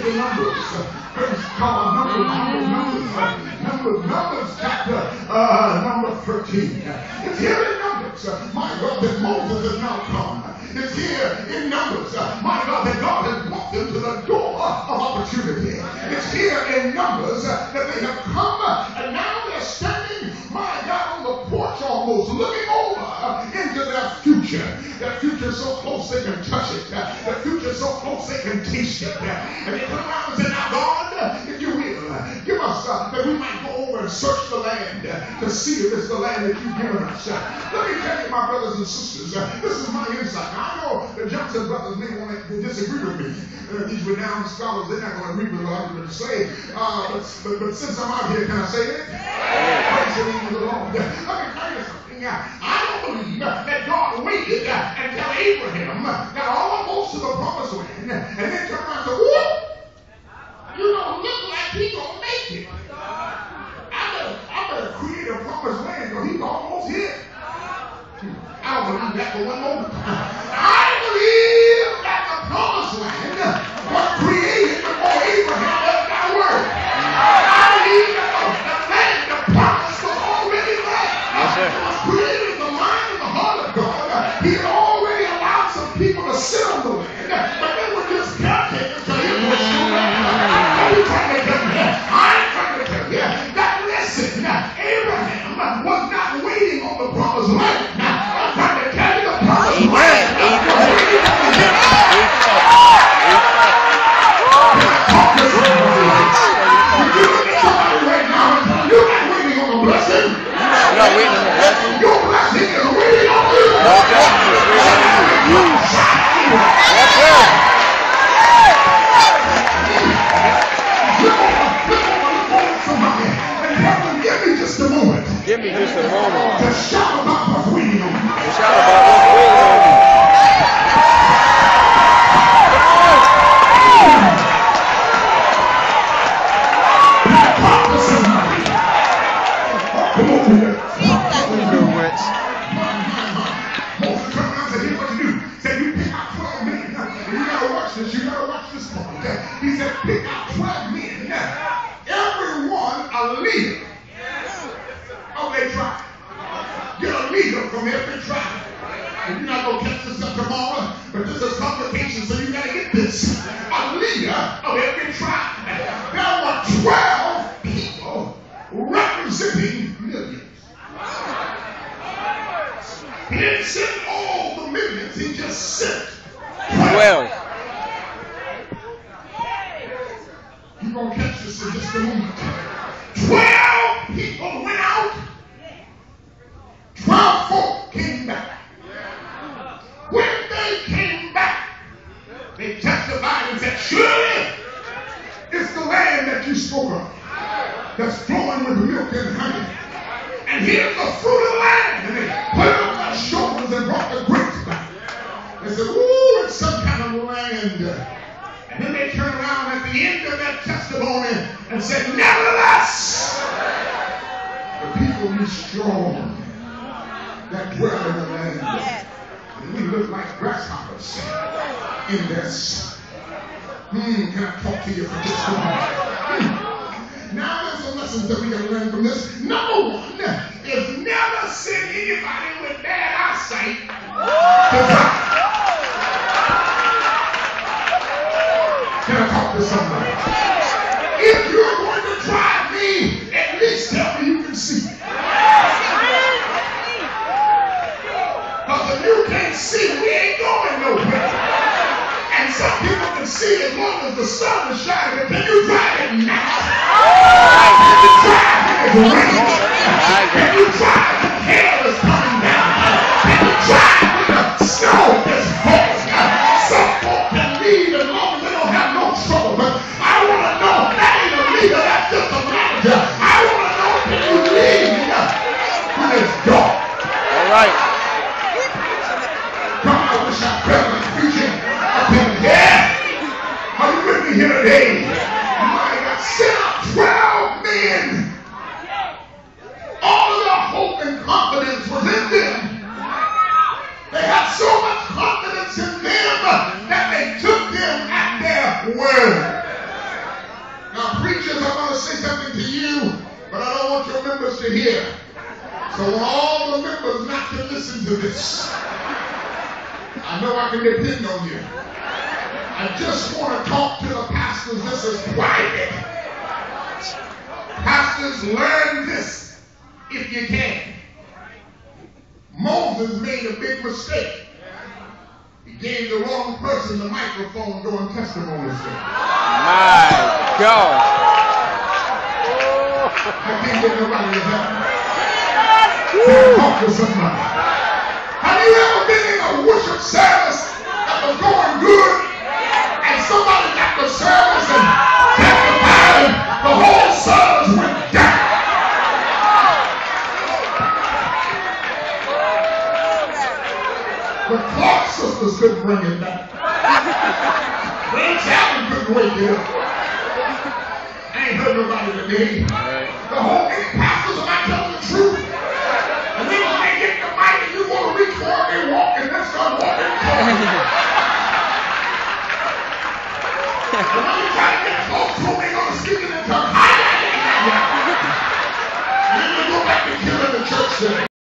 to Numbers. Praise God. Numbers chapter number 13. It's here in Numbers, my God, that Moses has now come. It's here in Numbers, my God, that God has walked them to the door of opportunity. It's here in Numbers that they have come, and now they're standing, my God, on the porch almost, looking over into their future. That future so close they can touch it. That future so close they can taste it. And they come around and say, now God, if you will, give us that we might go over and search the land to see if it's the land that you've given us. Let me tell you, my brothers and sisters, this is my insight. Now, I know the Johnson brothers may want to disagree with me. These renowned scholars, they're not going to agree with what I'm going to say. But since I'm out here, can I say it? Praise the name of the Lord. Let me tell you something. I don't believe that God waited and tell Abraham that almost to the promised land, and then turn around and say, whoop, you don't look like he gonna make it. I better create a promised land because he's almost here. I don't believe that for one moment. I believe that the promised land was created before Abraham ever got word. I believe that the land, the promise was already there. It was created in the mind and the heart of God. He had already allowed some people to sit on the land, but they were just caretakers till it was shown up. I'm trying to tell you that, listen, Abraham was not waiting on the promised land. I'm trying to tell you the promised land. Right now, you're not waiting on the blessing. You're not waiting on the blessing. Your blessing is waiting on you. Your blessing is waiting on you. That's it. Somebody and tell them, give me just a moment. Give me just a moment. To shout about what's waiting on you. To shout about what's waiting on you. Talk to somebody. Come on here. Moses turned around and said, here's what you do. He said, you pick out 12 men. And you gotta watch this. You gotta watch this part. He said, pick out 12 men. Everyone a leader of their tribe. Get a leader from every tribe. And you're not going to catch this up tomorrow, but this is complication, so you got to get this. A leader of every tribe. There were 12 people representing millions. He didn't send all the millions, he just sent 12. You're going to catch this in just a moment. 12 people went out. 12 folk came back. When they came back, they testified and said, surely it's the land that you spoke of that's flowing with milk and honey. And here's the fruit of the land. And they put it on their shoulders and brought the grapes back. They said, ooh, it's some kind of land. And then they turned around at the end of that testimony and said, nevertheless, the people be strong that dwell in the land. And we look like grasshoppers in this. Can I talk to you for just a moment? Now there's some lessons that we can learn from this. Number one is never send anybody with bad eyesight to drive. Can I talk to somebody? If you're going to drive me, at least tell me you can see. Because if you can't see, we ain't going nowhere. And some people can see as long as the sun is shining, but can you drive at night? Can you drive when it's raining? Can you drive when hail is coming down? Can you drive when the snow is falling? Some folk can leave as long as they don't have no trouble, but I want to know, that ain't a leader, that's just a manager. I want to know, can you leave when it's dark? All right. Come on, I wish I felt like preaching up in here. Are you with me here today? My God, send out 12 men. All of their hope and confidence was in them. They had so much confidence in them that they took them at their word. to hear. So I want all the members not to listen to this. I know I can depend on you. I just want to talk to the pastors. This is private. Pastors, learn this if you can. Moses made a big mistake. He gave the wrong person the microphone during testimony service. My God. I can't get nobody to help me. Talk to somebody. Have you ever been in a worship service that was going good and somebody got the service and testified and the whole service went down? The Clark sisters couldn't bring it back. Ray Chapman couldn't wake it up. I ain't heard nobody today. The whole many pastors are not telling the truth. And then when they get the mic and you want to reach for it, they walk and then start walking. And when you try to get close to them, they're going to speak in their tongue. And then you go back to killing the church.